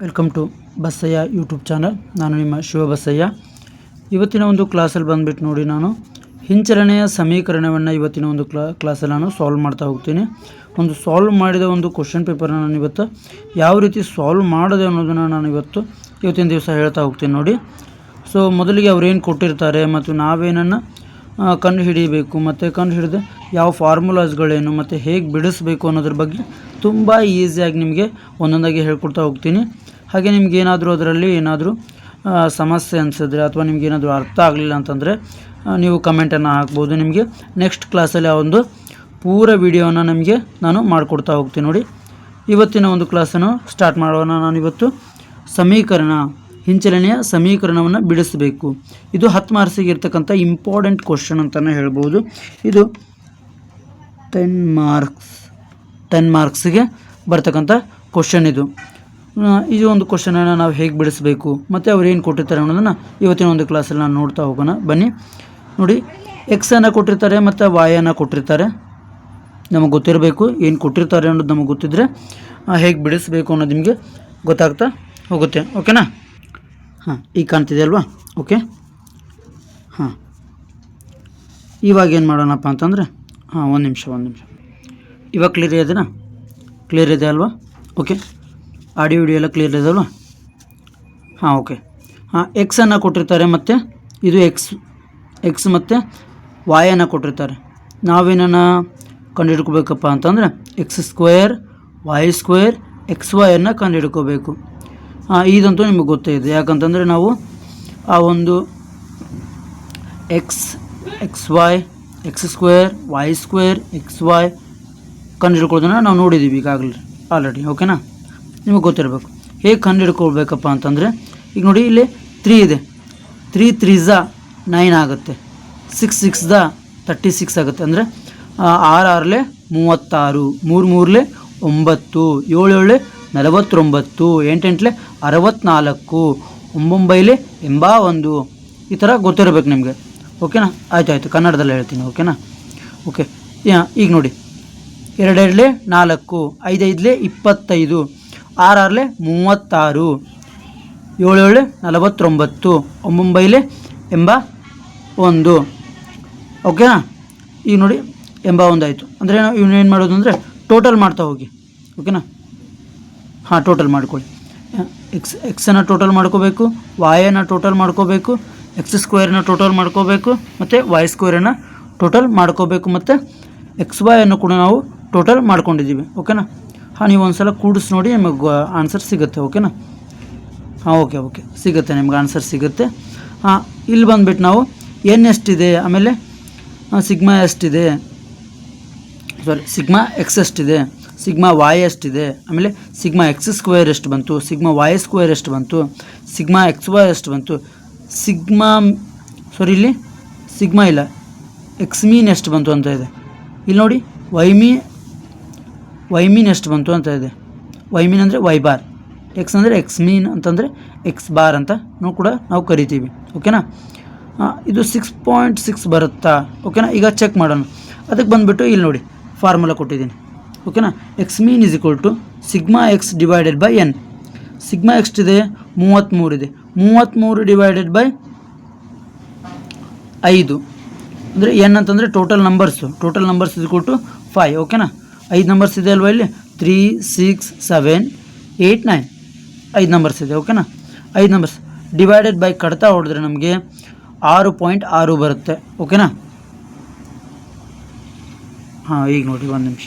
Welcome to Basayya YouTube channel. ನಾನು ನಿಮ್ಮ ಶಿವ ಬಸಯ್ಯ. ಇವತ್ತಿನ ಒಂದು ಕ್ಲಾಸಲ್ಲಿ ಬಂದುಬಿಟ್ಟು ನೋಡಿ, ನಾನು ಹಿಂಚಲನೆಯ ಸಮೀಕರಣವನ್ನು ಇವತ್ತಿನ ಒಂದು ಕ್ಲಾಸಲ್ಲಿ ನಾನು ಸಾಲ್ವ್ ಮಾಡ್ತಾ ಹೋಗ್ತೀನಿ. ಒಂದು ಸಾಲ್ವ್ ಮಾಡಿದ ಒಂದು ಕ್ವಶನ್ ಪೇಪರ್ನ ನಾನು ಇವತ್ತು ಯಾವ ರೀತಿ ಸಾಲ್ವ್ ಮಾಡೋದು ಅನ್ನೋದನ್ನು ನಾನು ಇವತ್ತಿನ ದಿವಸ ಹೇಳ್ತಾ ಹೋಗ್ತೀನಿ ನೋಡಿ. ಸೊ ಮೊದಲಿಗೆ ಅವ್ರೇನು ಕೊಟ್ಟಿರ್ತಾರೆ ಮತ್ತು ನಾವೇನನ್ನು ಕಂಡು ಹಿಡಿಯಬೇಕು ಮತ್ತು ಕಂಡು ಹಿಡಿದು ಯಾವ ಫಾರ್ಮುಲಾಸ್ಗಳೇನು ಮತ್ತು ಹೇಗೆ ಬಿಡಿಸ್ಬೇಕು ಅನ್ನೋದ್ರ ಬಗ್ಗೆ ತುಂಬ ಈಸಿಯಾಗಿ ನಿಮಗೆ ಒಂದೊಂದಾಗಿ ಹೇಳ್ಕೊಡ್ತಾ ಹೋಗ್ತೀನಿ. ಹಾಗೆ ನಿಮಗೇನಾದರೂ ಅದರಲ್ಲಿ ಏನಾದರೂ ಸಮಸ್ಯೆ ಅನಿಸಿದ್ರೆ ಅಥವಾ ನಿಮಗೇನಾದರೂ ಅರ್ಥ ಆಗಲಿಲ್ಲ ಅಂತಂದರೆ ನೀವು ಕಮೆಂಟನ್ನು ಹಾಕ್ಬೋದು. ನಿಮಗೆ ನೆಕ್ಸ್ಟ್ ಕ್ಲಾಸಲ್ಲಿ ಆ ಒಂದು ಪೂರ ವಿಡಿಯೋನ ನಿಮಗೆ ನಾನು ಮಾಡಿಕೊಡ್ತಾ ಹೋಗ್ತೀನಿ ನೋಡಿ. ಇವತ್ತಿನ ಒಂದು ಕ್ಲಾಸನ್ನು ಸ್ಟಾರ್ಟ್ ಮಾಡೋಣ. ನಾನಿವತ್ತು ಹಿಂಚಲನೆಯ ಸಮೀಕರಣವನ್ನು ಬಿಡಿಸಬೇಕು. ಇದು 10 ಮಾರ್ಕ್ಸಿಗೆ ಇರ್ತಕ್ಕಂಥ ಇಂಪಾರ್ಟೆಂಟ್ ಕ್ವಶನ್ ಅಂತಲೇ ಹೇಳ್ಬೋದು. ಇದು 10 ಮಾರ್ಕ್ಸಿಗೆ ಬರ್ತಕ್ಕಂಥ ಕ್ವಶನ್ ಇದು ಒಂದು ಕ್ವಶನನ್ನು ನಾವು ಹೇಗೆ ಬಿಡಿಸಬೇಕು ಮತ್ತು ಅವ್ರು ಏನು ಕೊಟ್ಟಿರ್ತಾರೆ ಅನ್ನೋದನ್ನು ಇವತ್ತಿನ ಒಂದು ಕ್ಲಾಸಲ್ಲಿ ನಾನು ನೋಡ್ತಾ ಹೋಗೋಣ ಬನ್ನಿ. ನೋಡಿ, ಎಕ್ಸನ್ನು ಕೊಟ್ಟಿರ್ತಾರೆ ಮತ್ತು ವಾಯನ್ನು ಕೊಟ್ಟಿರ್ತಾರೆ. ನಮಗೆ ಗೊತ್ತಿರಬೇಕು ಏನು ಕೊಟ್ಟಿರ್ತಾರೆ ಅನ್ನೋದು ನಮಗೆ ಗೊತ್ತಿದ್ದರೆ ಹೇಗೆ ಬಿಡಿಸಬೇಕು ಅನ್ನೋದು ನಿಮಗೆ ಗೊತ್ತಾಗ್ತಾ ಹೋಗುತ್ತೆ. ಓಕೆನಾ? ಈಗ ಕಾಣ್ತಿದೆ ಅಲ್ವಾ? ಓಕೆ. ಇವಾಗ ಏನು ಮಾಡೋಣಪ್ಪ ಅಂತಂದರೆ ಒಂದು ನಿಮಿಷ ಇವಾಗ ಕ್ಲಿಯರ್ ಇದೆ ಅಲ್ವಾ? ಓಕೆ, ಆಡಿಯೋ ವಿಡಿಯೋ ಎಲ್ಲ ಕ್ಲಿಯರ್ ಇದೆ ಅಲ್ವಾ? ಓಕೆ. ಎಕ್ಸನ್ನು ಕೊಟ್ಟಿರ್ತಾರೆ ಮತ್ತು ಇದು ಎಕ್ಸ್ ಮತ್ತು ವಾಯನ್ನು ಕೊಟ್ಟಿರ್ತಾರೆ. ನಾವೇನನ್ನು ಕಂಡುಹಿಡ್ಕೋಬೇಕಪ್ಪ ಅಂತಂದರೆ x² y² xy ಕಂಡುಹಿಡ್ಕೋಬೇಕು. ಇದಂತೂ ನಿಮಗೆ ಗೊತ್ತೇ ಇದೆ. ಯಾಕಂತಂದರೆ ನಾವು ಆ ಒಂದು xy x² y² xy ಕಂಡುಹಿಡ್ಕೊಳ್ಳೋದನ್ನು ನಾವು ನೋಡಿದ್ದೀವಿ ಈಗಾಗಲೇ ಆಲ್ರೆಡಿ. ಓಕೆನಾ? ನಿಮಗೆ ಗೊತ್ತಿರಬೇಕು. ಹೇಗೆ ಕಂಡುಹಿಡ್ಕೊಳ್ಬೇಕಪ್ಪ ಅಂತಂದರೆ, ಈಗ ನೋಡಿ, ಇಲ್ಲಿ 3 ಇದೆ. 3 3s 9 ಆಗುತ್ತೆ. 6 6 36 ಆಗುತ್ತೆ. ಅಂದರೆ 6 6 36, 3 3 9, 7 7 49, 8 8 64, 9 81. ಈ ಥರ ಗೊತ್ತಿರಬೇಕು ನಿಮಗೆ. ಓಕೆನಾ? ಆಯ್ತು, ಕನ್ನಡದಲ್ಲಿ ಹೇಳ್ತೀನಿ. ಓಕೆನಾ? ಓಕೆ. ಈಗ ನೋಡಿ, 2 2 4, 5 5 25, 6 6 36, 7 7 49, 9 81. ಓಕೆನಾ? ಈಗ ನೋಡಿ 81 ಆಯಿತು. ಅಂದರೆ ನಾವು ಇವನ್ನೇನು ಮಾಡೋದು ಅಂದರೆ ಟೋಟಲ್ ಮಾಡ್ತಾ ಹೋಗಿ. ಓಕೆನಾ? ಟೋಟಲ್ ಮಾಡ್ಕೊಳ್ಳಿ. ಎಕ್ಸನ್ನು ಟೋಟಲ್ ಮಾಡ್ಕೋಬೇಕು, ವಾಯನ್ನು ಟೋಟಲ್ ಮಾಡ್ಕೋಬೇಕು, x² ಟೋಟಲ್ ಮಾಡ್ಕೋಬೇಕು ಮತ್ತು y² ಟೋಟಲ್ ಮಾಡ್ಕೋಬೇಕು ಮತ್ತು xy ಕೂಡ ನಾವು ಟೋಟಲ್ ಮಾಡ್ಕೊಂಡಿದ್ದೀವಿ. ಓಕೆನಾ? ನೀವು ಒಂದು ಸಲ ಕೂಡಿಸಿ ನೋಡಿ, ನಿಮಗೆ ಆನ್ಸರ್ ಸಿಗುತ್ತೆ. ಓಕೆನಾ? ಓಕೆ ಸಿಗುತ್ತೆ, ನಿಮ್ಗೆ ಆನ್ಸರ್ ಸಿಗುತ್ತೆ. ಇಲ್ಲಿ ಬಂದುಬಿಟ್ಟು ನಾವು n ಎಷ್ಟಿದೆ, ಆಮೇಲೆ ಸಿಗ್ಮಾ ಎಷ್ಟಿದೆ, ಸಿಗ್ಮಾ x ಎಷ್ಟಿದೆ, ಸಿಗ್ಮಾ y ಎಷ್ಟಿದೆ, ಆಮೇಲೆ ಸಿಗ್ಮಾ x² ಎಷ್ಟು ಬಂತು, ಸಿಗ್ಮಾ y² ಎಷ್ಟು ಬಂತು, ಸಿಗ್ಮಾ xy ಎಷ್ಟು ಬಂತು, ಇಲ್ಲಿ ಸಿಗ್ಮಾ ಇಲ್ಲ, ಎಕ್ಸ್ ಮೀನ್ ಎಷ್ಟು ಬಂತು ಅಂತ ಇದೆ. ಇಲ್ಲಿ ನೋಡಿ, ವೈ ಮೀನ್ ಎಷ್ಟು ಬಂತು ಅಂತ ಇದೆ. ವೈ ಮೀನ್ ಅಂದರೆ y ಬಾರ್, ಎಕ್ಸ್ ಅಂದರೆ ಎಕ್ಸ್ ಮೀನ್ ಅಂತಂದರೆ ಎಕ್ಸ್ ಬಾರ್ ಅಂತ ಕೂಡ ನಾವು ಕರಿತೀವಿ. ಓಕೆನಾ? ಇದು 6.6 ಬರುತ್ತಾ? ಓಕೆನಾ? ಈಗ ಚೆಕ್ ಮಾಡೋಣ. ಅದಕ್ಕೆ ಬಂದುಬಿಟ್ಟು ಇಲ್ಲಿ ನೋಡಿ ಫಾರ್ಮುಲಾ ಕೊಟ್ಟಿದ್ದೀನಿ. ಓಕೆನಾ? X mean is equal to sigma x divided by n. Sigma ಎಷ್ಟಿದೆ? 33 ಇದೆ. 33 ಡಿವೈಡೆಡ್ ಬೈ 5 ಅಂದರೆ ಎನ್ ಅಂತಂದರೆ total numbers is equal to 5. ಓಕೆನಾ? 5 ನಂಬರ್ಸ್ ಇದೆ ಅಲ್ವಾ ಇಲ್ಲಿ? 3 6 7 8 9 5 ನಂಬರ್ಸ್ ಇದೆ. ಓಕೆನಾ? 5 ನಂಬರ್ಸ್ ಡಿವೈಡೆಡ್ ಬೈ ಕಡ್ತಾ ಹೊಡೆದ್ರೆ ನಮಗೆ 6.6 ಬರುತ್ತೆ. ಓಕೆನಾ? ಈಗ ನೋಡಿ, ಒಂದು ನಿಮಿಷ.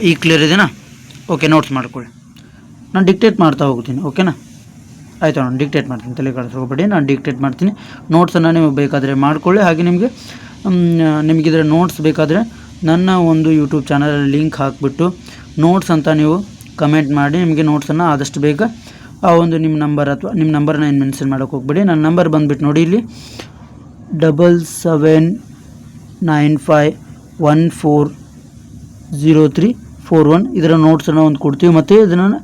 ಈಗ ಕ್ಲಿಯರ್ ಇದೆನಾ? ಓಕೆ, ನೋಟ್ಸ್ ಮಾಡ್ಕೊಳ್ಳಿ. ನಾನು ಡಿಕ್ಟೇಟ್ ಮಾಡ್ತಾ ಹೋಗ್ತೀನಿ. ಓಕೆನಾ? ಆಯಿತು, ನಾನು ಡಿಕ್ಟೇಟ್ ಮಾಡ್ತೀನಿ, ತಲೆ ಕೆಡಿಸ್ಕೋಬೇಡಿ. ನಾನು ಡಿಕ್ಟೇಟ್ ಮಾಡ್ತೀನಿ. ನೋಟ್ಸನ್ನು ನೀವು ಬೇಕಾದರೆ ಮಾಡ್ಕೊಳ್ಳಿ. ಹಾಗೆ ನಿಮಗಿದ್ರೆ ನೋಟ್ಸ್ ಬೇಕಾದರೆ ನನ್ನ ಒಂದು ಯೂಟ್ಯೂಬ್ ಚಾನಲಲ್ಲಿ ಲಿಂಕ್ ಹಾಕಿಬಿಟ್ಟು ನೋಟ್ಸ್ ಅಂತ ನೀವು ಕಮೆಂಟ್ ಮಾಡಿ. ನಿಮಗೆ ನೋಟ್ಸನ್ನು ಆದಷ್ಟು ಬೇಗ ಆ ಒಂದು ನಿಮ್ಮ ನಂಬರ್ ಅಥವಾ ನಿಮ್ಮ ನಂಬರ್ನ ಏನು ಮೆನ್ಷನ್ ಮಾಡೋಕ್ಕೆ ಹೋಗ್ಬೇಡಿ. ನನ್ನ ನಂಬರ್ ಬಂದುಬಿಟ್ಟು ನೋಡಿ, ಇಲ್ಲಿ 7795140341. ಇದರ ನೋಟ್ಸನ್ನು ಒಂದು ಕೊಡ್ತೀವಿ ಮತ್ತು ಇದನ್ನು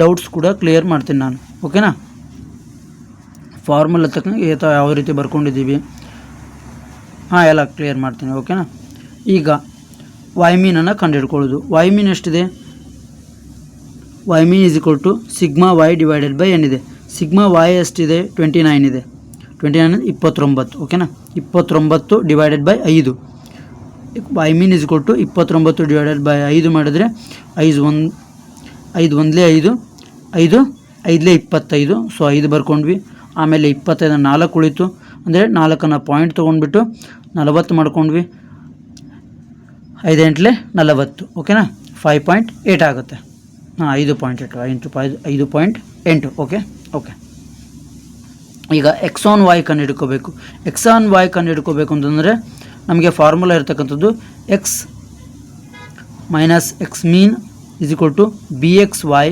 ಡೌಟ್ಸ್ ಕೂಡ ಕ್ಲಿಯರ್ ಮಾಡ್ತೀನಿ ನಾನು. ಓಕೆನಾ? ಫಾರ್ಮುಲಾ ತಕ್ಕಂಗೆ ಯಾವ ರೀತಿ ಬರ್ಕೊಂಡಿದ್ದೀವಿ ಎಲ್ಲ ಕ್ಲಿಯರ್ ಮಾಡ್ತೀನಿ. ಓಕೆನಾ? ಈಗ ವೈ ಮೀನನ್ನು ಕಂಡುಹಿಡ್ಕೊಳ್ಳೋದು. ವೈ ಮೀನ್ ಎಷ್ಟಿದೆ? Y mean is equal to sigma y divided by n ಇದೆ. ಸಿಗ್ಮಾ ವೈ ಎಷ್ಟಿದೆ 29 ಇದೆ. 29 29 ಓಕೆನಾ. 29 divided by 5 y mean is equal to 29 divided by 5 ಮಾಡಿದ್ರೆ 5 1 5 1 5 5 5 25. ಸೊ 5 ಬರ್ಕೊಂಡ್ವಿ. ಆಮೇಲೆ 25 4 ಉಳಿತು ಅಂದರೆ 4ನ್ನು ಪಾಯಿಂಟ್ ತೊಗೊಂಡ್ಬಿಟ್ಟು 40 ಮಾಡ್ಕೊಂಡ್ವಿ. 5 8 40 ಓಕೆನಾ. 5.8 ಆಗುತ್ತೆ. 5.8 ಇಂಟು 5.8 ಓಕೆ. ಈಗ ಎಕ್ಸ್ ಆನ್ ವೈ ಕಂಡು ಹಿಡ್ಕೋಬೇಕು. ಎಕ್ಸ್ ಆನ್ ವೈ ಕಂಡು ಹಿಡ್ಕೋಬೇಕು ಅಂತಂದರೆ ನಮಗೆ ಫಾರ್ಮುಲಾ ಇರ್ತಕ್ಕಂಥದ್ದು x minus x mean is equal to b x y,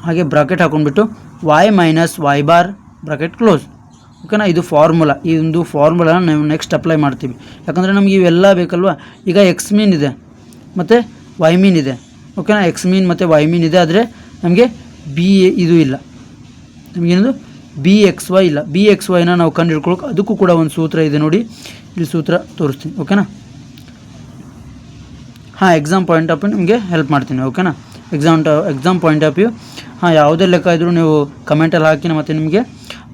ಹಾಗೆ ಬ್ರಾಕೆಟ್ ಹಾಕೊಂಡ್ಬಿಟ್ಟು y minus y bar bracket close ಓಕೆನಾ. ಇದು ಫಾರ್ಮುಲಾ. ಈ ಒಂದು ಫಾರ್ಮುಲಾನ ನಾವು ನೆಕ್ಸ್ಟ್ ಅಪ್ಲೈ ಮಾಡ್ತೀವಿ, ಯಾಕಂದರೆ ನಮಗೆ ಇವೆಲ್ಲ ಬೇಕಲ್ವ. ಈಗ ಎಕ್ಸ್ ಮೀನ್ ಇದೆ ಮತ್ತು ವೈ ಮೀನ್ ಇದೆ ಓಕೆನಾ. ಎಕ್ಸ್ ಮೀನ್ ಮತ್ತು ವೈ ಮೀನ್ ಇದೆ, ಆದರೆ ನಮಗೆ ಬಿ ಇದು ಇಲ್ಲ, ನಮಗೇನದು ಬಿ ಎಕ್ಸ್ ವೈ ಇಲ್ಲ. ಬಿ ಎಕ್ಸ್ ವೈನ ನಾವು ಕಂಡು ಹಿಡ್ಕೊಳಕ್ಕೆ ಅದಕ್ಕೂ ಕೂಡ ಒಂದು ಸೂತ್ರ ಇದೆ ನೋಡಿ, ಇಲ್ಲಿ ಸೂತ್ರ ತೋರಿಸ್ತೀನಿ ಓಕೆನಾ. ಎಕ್ಸಾಮ್ ಪಾಯಿಂಟ್ ಆಫ್ ವ್ಯೂ ನಿಮಗೆ ಹೆಲ್ಪ್ ಮಾಡ್ತೀನಿ ಓಕೆನಾ. ಎಕ್ಸಾಮ್ ಪಾಯಿಂಟ್ ಆಫ್ ವ್ಯೂ ಯಾವುದೇ ಲೆಕ್ಕ ಇದ್ದರೂ ನೀವು ಕಮೆಂಟಲ್ಲಿ ಹಾಕಿ, ಮತ್ತು ನಿಮಗೆ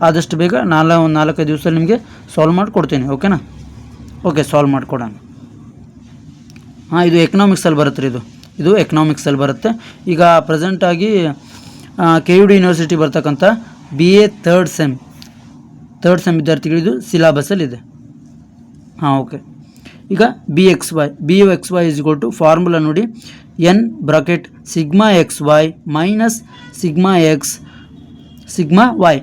ಆದಷ್ಟು ಬೇಗ 4-5 ದಿವಸದಲ್ಲಿ ನಿಮಗೆ ಸಾಲ್ವ್ ಮಾಡಿಕೊಡ್ತೀನಿ ಓಕೆನಾ. ಸಾಲ್ವ್ ಮಾಡಿಕೊಡೋಣ. ಇದು ಎಕನಾಮಿಕ್ಸಲ್ಲಿ ಬರುತ್ತೆ ರೀ. ಇದು ಎಕನಾಮಿಕ್ಸಲ್ಲಿ ಬರುತ್ತೆ. ಈಗ ಪ್ರೆಸೆಂಟಾಗಿ KUD ಯೂನಿವರ್ಸಿಟಿ ಬರ್ತಕ್ಕಂಥ BA ಥರ್ಡ್ ಸೆಮ್ ವಿದ್ಯಾರ್ಥಿಗಳಿದು ಸಿಲಾಬಸಲ್ಲಿದೆ. ಓಕೆ. ಈಗ b x y is equal to formula ನೋಡಿ, n bracket sigma x y minus sigma x sigma y.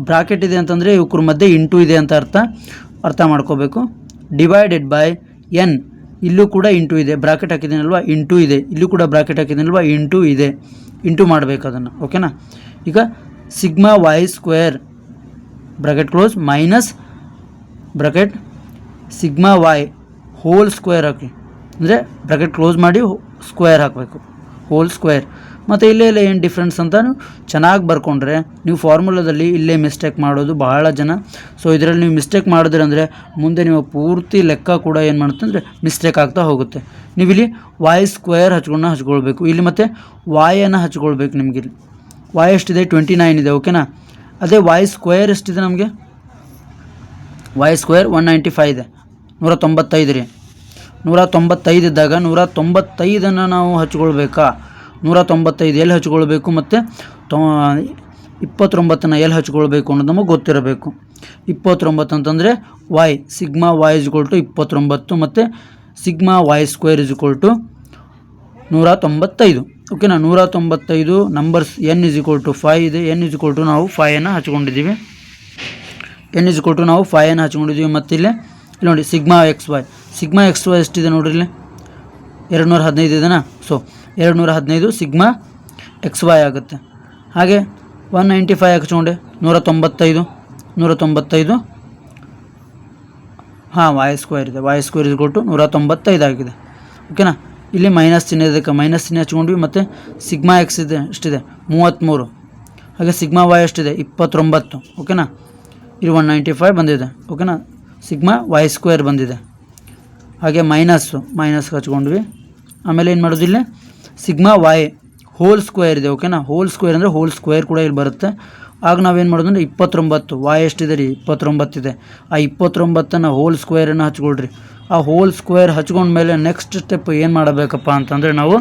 Bracket ಇದೆ ಅಂತಂದರೆ ಇವ್ರ ಮಧ್ಯೆ ಇಂಟು ಇದೆ ಅಂತ ಅರ್ಥ ಮಾಡ್ಕೋಬೇಕು. ಡಿವೈಡೆಡ್ ಬೈ ಎನ್, ಇಲ್ಲೂ ಕೂಡ ಇಂಟು ಇದೆ, ಬ್ರಾಕೆಟ್ ಹಾಕಿದ್ದೀನಲ್ವ ಇಂಟು ಇದೆ, ಇಲ್ಲೂ ಕೂಡ ಬ್ರಾಕೆಟ್ ಹಾಕಿದ್ದೀನಲ್ವ ಇಂಟು ಇದೆ, ಇಂಟು ಮಾಡಬೇಕು ಅದನ್ನು ಓಕೆನಾ. ಈಗ sigma y square bracket close minus bracket sigma y whole square ಹಾಕಿ, ಅಂದರೆ ಬ್ರಾಕೆಟ್ ಕ್ಲೋಸ್ ಮಾಡಿ ಸ್ಕ್ವೇರ್ ಹಾಕಬೇಕು, ಹೋಲ್ ಸ್ಕ್ವೇರ್. ಮತ್ತು ಇಲ್ಲೇ ಏನು ಡಿಫ್ರೆನ್ಸ್ ಅಂತ ಚೆನ್ನಾಗಿ ಬರ್ಕೊಂಡ್ರೆ, ನೀವು ಫಾರ್ಮುಲಾದಲ್ಲಿ ಇಲ್ಲೇ ಮಿಸ್ಟೇಕ್ ಮಾಡೋದು ಬಹಳ ಜನ. ಸೊ ಇದರಲ್ಲಿ ನೀವು ಮಿಸ್ಟೇಕ್ ಮಾಡಿದ್ರೆ ಅಂದರೆ ಮುಂದೆ ನೀವು ಪೂರ್ತಿ ಲೆಕ್ಕ ಕೂಡ ಏನು ಮಾಡುತ್ತೆ ಅಂದರೆ ಮಿಸ್ಟೇಕ್ ಆಗ್ತಾ ಹೋಗುತ್ತೆ. ನೀವು ಇಲ್ಲಿ ವೈ ಸ್ಕ್ವೇರ್ ಹಚ್ಕೊಳ್ಬೇಕು, ಇಲ್ಲಿ ಮತ್ತು ವಾಯನ್ನು ಹಚ್ಕೊಳ್ಬೇಕು. ನಿಮಗೆ ಇಲ್ಲಿ ವೈ ಎಷ್ಟಿದೆ 29 ಇದೆ ಓಕೆನಾ. ಅದೇ ವೈ ಸ್ಕ್ವೇರ್ ಎಷ್ಟಿದೆ ನಮಗೆ, ವೈ ಸ್ಕ್ವೇರ್ 195 ಇದೆ, 195 ರೀ. 195 ಇದ್ದಾಗ 195 ನಾವು ಹಚ್ಕೊಳ್ಬೇಕಾ, 195 ಎಲ್ಲಿ ಹಚ್ಕೊಳ್ಬೇಕು ಮತ್ತು 29 ಎಲ್ಲಿ ಹಚ್ಕೊಳ್ಬೇಕು ಅನ್ನೋದು ನಮಗೆ ಗೊತ್ತಿರಬೇಕು. 29 ಅಂತಂದರೆ y sigma y is equal to 29 ಮತ್ತು sigma y square is equal to 195 ಓಕೆನಾ. 195 numbers n is equal to 5 ಇದೆ. ಎನ್ ಇಸ್ ಈಕ್ವಲ್ ಟು ನಾವು 5 ಹಚ್ಕೊಂಡಿದ್ದೀವಿ. ಮತ್ತು ಇಲ್ಲಿ ನೋಡಿ ಸಿಗ್ಮಾ ಎಕ್ಸ್ ವೈ ಎಷ್ಟಿದೆ ನೋಡ್ರಿ, ಇಲ್ಲಿ 215 ಇದೆನಾ. ಸೊ 215 ಸಿಗ್ಮಾ ಎಕ್ಸ್ ವೈ ಆಗುತ್ತೆ. ಹಾಗೆ 195 ಹಚ್ಕೊಂಡೆ 195 ವೈ ಸ್ಕ್ವೇರ್ ಇದೆ. ವೈ ಸ್ಕ್ವೇರ್ ಇಸ್ ಕೊಟ್ಟು 195 ಆಗಿದೆ ಓಕೆನಾ. ಇಲ್ಲಿ ಮೈನಸ್ ಚಿಹ್ನೆ ಇದಕ್ಕೆ ಮೈನಸ್ ಚಿಹ್ನೆ ಹಚ್ಕೊಂಡ್ವಿ. ಮತ್ತು ಸಿಗ್ಮಾ ಎಕ್ಸ್ ಇದೆ ಎಷ್ಟಿದೆ 33, ಹಾಗೆ ಸಿಗ್ಮಾ ವೈ ಎಷ್ಟಿದೆ 29 ಓಕೆನಾ. ಇಲ್ಲಿ 195 ಬಂದಿದೆ ಓಕೆನಾ. ಸಿಗ್ಮಾ ವೈ ಸ್ಕ್ವೇರ್ ಬಂದಿದೆ, ಹಾಗೆ ಮೈನಸ್ ಹಚ್ಕೊಂಡ್ವಿ. ಆಮೇಲೆ ಏನು ಮಾಡೋದು, ಇಲ್ಲಿ ಸಿಗ್ಮಾ ವೈ ಹೋಲ್ ಸ್ಕ್ವೇರ್ ಇದೆ ಓಕೆನಾ. ಹೋಲ್ ಸ್ಕ್ವೇರ್ ಅಂದರೆ ಹೋಲ್ ಸ್ಕ್ವೇರ್ ಕೂಡ ಇಲ್ಲಿ ಬರುತ್ತೆ. ಆಗ ನಾವೇನು ಮಾಡೋದು ಅಂದರೆ 29 ವೈ ಎಷ್ಟಿದೆ ರೀ 29 ಇದೆ. ಆ 29ನ್ನು ಹೋಲ್ ಸ್ಕ್ವೇರನ್ನು ಹಚ್ಕೊಳ್ರಿ. ಆ ಹೋಲ್ ಸ್ಕ್ವೇರ್ ಹಚ್ಕೊಂಡ್ಮೇಲೆ ನೆಕ್ಸ್ಟ್ ಸ್ಟೆಪ್ ಏನು ಮಾಡಬೇಕಪ್ಪ ಅಂತಂದರೆ ನಾವು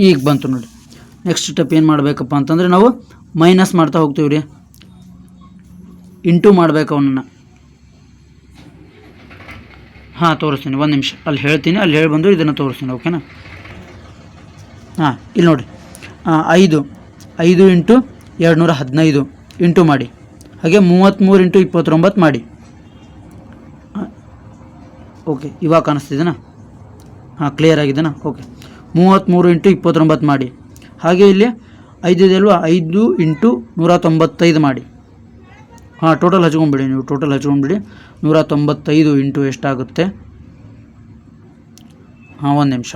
ಈಗ ಬಂತು ನೋಡಿ. ನೆಕ್ಸ್ಟ್ ಸ್ಟೆಪ್ ಏನು ಮಾಡಬೇಕಪ್ಪ ಅಂತಂದರೆ ನಾವು ಮೈನಸ್ ಮಾಡ್ತಾ ಹೋಗ್ತೀವಿ ರೀ, ಇಂಟು ಮಾಡಬೇಕು ಅವನನ್ನು. ತೋರಿಸ್ತೀನಿ, ಒಂದು ನಿಮಿಷ ಅಲ್ಲಿ ಹೇಳ್ತೀನಿ, ಅಲ್ಲಿ ಹೇಳಿ ಬಂದು ಇದನ್ನು ತೋರಿಸ್ತೀನಿ ಓಕೆನಾ. ಇಲ್ಲಿ ನೋಡಿ 5 ಇಂಟು 215 ಇಂಟು ಮಾಡಿ, ಹಾಗೆ 33 ಇಂಟು 29 ಮಾಡಿ. ಓಕೆ, ಇವಾಗ ಕಾಣಿಸ್ತಿದೆನಾ? ಕ್ಲಿಯರ್ ಆಗಿದೆನಾ? ಓಕೆ, 33 ಇಂಟು 29 ಮಾಡಿ. ಹಾಗೆ ಇಲ್ಲಿ 5 ಇದೆ ಅಲ್ವಾ, 5 ಇಂಟು 195 ಮಾಡಿ. ಟೋಟಲ್ ಹಚ್ಕೊಂಡ್ಬಿಡಿ ನೀವು, 195 ಇಂಟು ಎಷ್ಟಾಗುತ್ತೆ? ಒಂದು ನಿಮಿಷ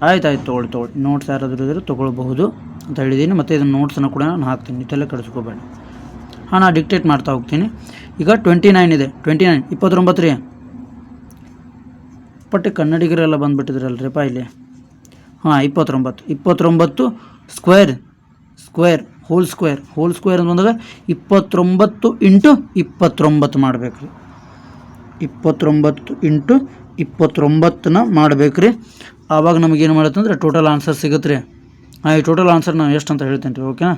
ಆಯ್ತು ತೊಗೊಳ್ಳಿ. ನೋಟ್ಸ್ ಯಾರಾದರೂ ಇದ್ದರೆ ತೊಗೊಳ್ಬಹುದು ಅಂತ ಹೇಳಿದ್ದೀನಿ. ಮತ್ತು ಇದನ್ನು ನೋಟ್ಸನ್ನು ಕೂಡ ನಾನು ಹಾಕ್ತೀನಿ, ಇದೆಲ್ಲ ಕಳಿಸ್ಕೋಬೇಡ. ನಾನು ಡಿಕ್ಟೇಟ್ ಮಾಡ್ತಾ ಹೋಗ್ತೀನಿ. ಈಗ 29 ಇದೆ, 29 29 ರೀ ಅಪ್ಪಟ್ಟೆ ಕನ್ನಡಿಗರೆಲ್ಲ ಬಂದುಬಿಟ್ಟಿದ್ರಲ್ರಿಪ್ಪ ಇಲ್ಲಿ. ಹಾಂ 29 ಸ್ಕ್ವೇರ್ ಹೋಲ್ ಸ್ಕ್ವೇರ್ ಅಂತ ಬಂದಾಗ 29 ಇಂಟು 29 ಮಾಡಬೇಕು ರೀ. 29 ಇಂಟು 29ನ ಮಾಡಬೇಕು ರೀ. ಆವಾಗ ನಮಗೇನು ಮಾಡುತ್ತಂದ್ರೆ ಟೋಟಲ್ ಆನ್ಸರ್ ಸಿಗುತ್ತೆ ರೀ. ಈ ಟೋಟಲ್ ಆನ್ಸರ್ ನಾನು ಎಷ್ಟು ಅಂತ ಹೇಳ್ತೀನಿ ರೀ. ಓಕೆನಾ.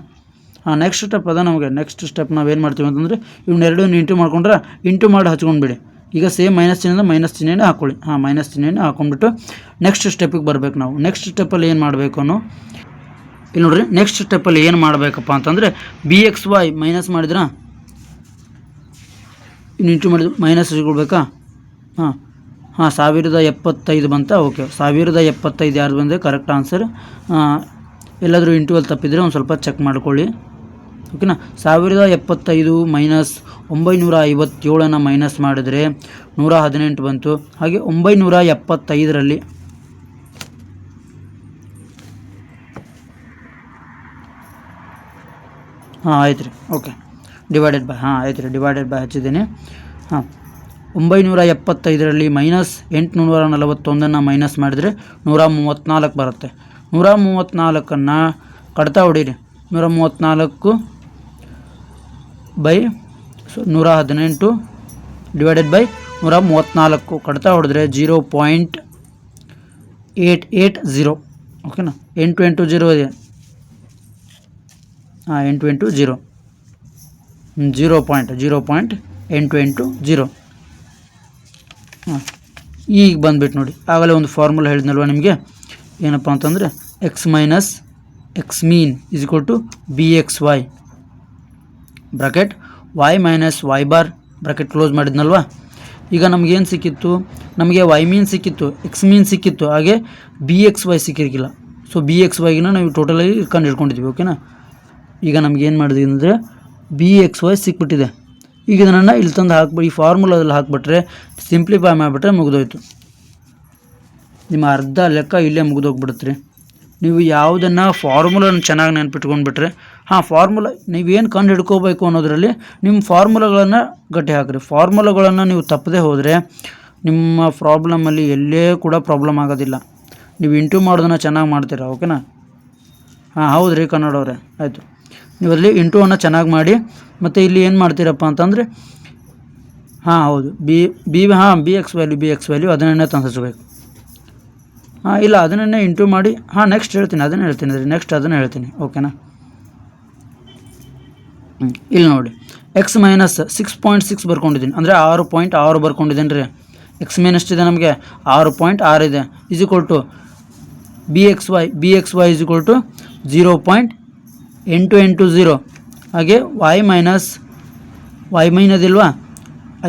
ನೆಕ್ಸ್ಟ್ ಸ್ಟೆಪ್ ಅದ ನಮಗೆ. ನೆಕ್ಸ್ಟ್ ಸ್ಟೆಪ್ ನಾವೇನು ಮಾಡ್ತೀವಿ ಅಂತಂದರೆ ಇವನ್ನೆರಡು ಇಂಟು ಮಾಡ್ಕೊಂಡ್ರೆ ಇಂಟು ಮಾಡಿ ಹಚ್ಕೊಂಡ್ಬಿಡಿ. ಈಗ ಸೇಮ್ ಮೈನಸ್ ಚಿಹ್ನೆಯಿಂದ ಮೈನಸ್ ಚಿಹ್ನೆನೇ ಹಾಕ್ಕೊಳ್ಳಿ. ಮೈನಸ್ ಚಿಹ್ನೆನೇ ಹಾಕೊಂಡ್ಬಿಟ್ಟು ನೆಕ್ಸ್ಟ್ ಸ್ಟೆಪಿಗೆ ಬರಬೇಕು ನಾವು. ನೆಕ್ಸ್ಟ್ ಸ್ಟೆಪ್ಪಲ್ಲಿ ಏನು ಮಾಡಬೇಕು ಇಲ್ಲಿ ನೋಡಿರಿ. ನೆಕ್ಸ್ಟ್ ಸ್ಟೆಪ್ಪಲ್ಲಿ ಏನು ಮಾಡಬೇಕಪ್ಪ ಅಂತಂದರೆ BXY ಮೈನಸ್ ಮಾಡಿದ್ರಾ, ಇನ್ನು ಇಂಟು ಮಾಡಿದ್ರು ಮೈನಸ್ ಸಿಗೊಳ್ಬೇಕಾ. 1075 ಬಂತ. ಓಕೆ, 1075 ಯಾರು ಬಂದರೆ ಕರೆಕ್ಟ್ ಆನ್ಸರ್. ಎಲ್ಲಾದರೂ ಇಂಟು ಅಲ್ಲಿ ತಪ್ಪಿದರೆ ಒಂದು ಸ್ವಲ್ಪ ಚೆಕ್ ಮಾಡ್ಕೊಳ್ಳಿ. ಓಕೆನಾ. 1075 ಮೈನಸ್ 957 ಮೈನಸ್ ಮಾಡಿದರೆ 118 ಬಂತು. ಹಾಗೆ 975ರಲ್ಲಿ ಆಯ್ತು ರೀ. ಓಕೆ, ಡಿವೈಡೆಡ್ ಬೈ ಆಯ್ತು ರೀ, ಡಿವೈಡೆಡ್ ಬೈ ಹಚ್ಚಿದ್ದೀನಿ. 975ರಲ್ಲಿ ಮೈನಸ್ 841 ಮೈನಸ್ ಮಾಡಿದರೆ 134 ಬರುತ್ತೆ. 134 ಕಡ್ತಾ ಹೊಡೀರಿ. 134 ಬೈ 118 ಡಿವೈಡೆಡ್ ಬೈ 134 ಕಡ್ತಾ ಹೊಡೆದ್ರೆ 0.880. ಓಕೆನಾ. 8 ಇಂಟು 0 ಇದೆ. 8 ಇಂಟು 0 0.880. ಈಗ ಬಂದುಬಿಟ್ಟು ನೋಡಿ, ಆಗಲೇ ಒಂದು ಫಾರ್ಮುಲಾ ಹೇಳಿದ್ನಲ್ವ ನಿಮಗೆ, ಏನಪ್ಪ ಅಂತಂದರೆ x minus x mean is equal to BXY bracket y minus y bar bracket close ಮಾಡಿದ್ನಲ್ವ. ಈಗ ನಮಗೇನು ಸಿಕ್ಕಿತ್ತು, ನಮಗೆ y ಮೀನ್ ಸಿಕ್ಕಿತ್ತು, x ಮೀನ್ ಸಿಕ್ಕಿತ್ತು, ಹಾಗೆ BXY ಸಿಕ್ಕಿರಲಿಲ್ಲ. ಸೊ BXYಗಿನ ನಾವು ಟೋಟಲಾಗಿ ಕಂಡು ಹಿಡ್ಕೊಂಡಿದ್ವಿ. ಓಕೆನಾ. ಈಗ ನಮಗೇನು ಮಾಡಿದ್ವಿ ಅಂದರೆ BXY ಸಿಕ್ಬಿಟ್ಟಿದೆ. ಈಗ ಇದನ್ನು ಇಲ್ಲಿ ತಂದು ಹಾಕ್ಬಿಟ್ಟು ಈ ಫಾರ್ಮುಲಾದಲ್ಲಿ ಹಾಕ್ಬಿಟ್ರೆ ಸಿಂಪ್ಲಿಫೈ ಮಾಡಿಬಿಟ್ರೆ ಮುಗಿದೋಯ್ತು. ನಿಮ್ಮ ಅರ್ಧ ಲೆಕ್ಕ ಇಲ್ಲೇ ಮುಗಿದೋಗ್ಬಿಡುತ್ತೆ ರೀ. ನೀವು ಯಾವುದನ್ನು ಫಾರ್ಮುಲಾನ ಚೆನ್ನಾಗಿ ನೆನ್ಪಿಟ್ಕೊಂಡ್ಬಿಟ್ರೆ, ಫಾರ್ಮುಲಾ ನೀವೇನು ಕಂಡು ಹಿಡ್ಕೋಬೇಕು ಅನ್ನೋದರಲ್ಲಿ ನಿಮ್ಮ ಫಾರ್ಮುಲಾಗಳನ್ನು ಗಟ್ಟಿ ಹಾಕಿರಿ. ಫಾರ್ಮುಲಾಗಳನ್ನು ನೀವು ತಪ್ಪದೆ ಹೋದರೆ ನಿಮ್ಮ ಪ್ರಾಬ್ಲಮಲ್ಲಿ ಎಲ್ಲೇ ಕೂಡ ಪ್ರಾಬ್ಲಮ್ ಆಗೋದಿಲ್ಲ. ನೀವು ಇಂಟು ಮಾಡೋದನ್ನು ಚೆನ್ನಾಗಿ ಮಾಡ್ತೀರಾ. ಓಕೆನಾ. ಹೌದು ರೀ ಕನ್ನಡವ್ರೆ, ಆಯಿತು. ನೀವು ಅಲ್ಲಿ ಇಂಟುವನ್ನು ಚೆನ್ನಾಗಿ ಮಾಡಿ, ಮತ್ತು ಇಲ್ಲಿ ಏನು ಮಾಡ್ತೀರಪ್ಪ ಅಂತಂದರೆ ಹೌದು BX ವ್ಯಾಲ್ಯೂ ಅದನ್ನೇ ತಂದಿಸಬೇಕು. ಇಲ್ಲ ಅದನ್ನೇ ಇಂಟು ಮಾಡಿ. ನೆಕ್ಸ್ಟ್ ಹೇಳ್ತೀನಿ, ಅದನ್ನೇ ಹೇಳ್ತೀನಿ ರೀ. ನೆಕ್ಸ್ಟ್ ಅದನ್ನು ಹೇಳ್ತೀನಿ. ಓಕೆನಾ. ಇಲ್ಲಿ ನೋಡಿ, ಎಕ್ಸ್ ಮೈನಸ್ 6.6 ಬರ್ಕೊಂಡಿದ್ದೀನಿ, ಅಂದರೆ 6.6 ಬರ್ಕೊಂಡಿದ್ದೀನಿ ರೀ. ಎಕ್ಸ್ ಮೀನ್ ಎಷ್ಟಿದೆ ನಮಗೆ 6.6 ಇದೆ. Is equal to BXY is equal to 0.880. ಹಾಗೆ y ಮೈನ್ ಅದಿಲ್ವಾ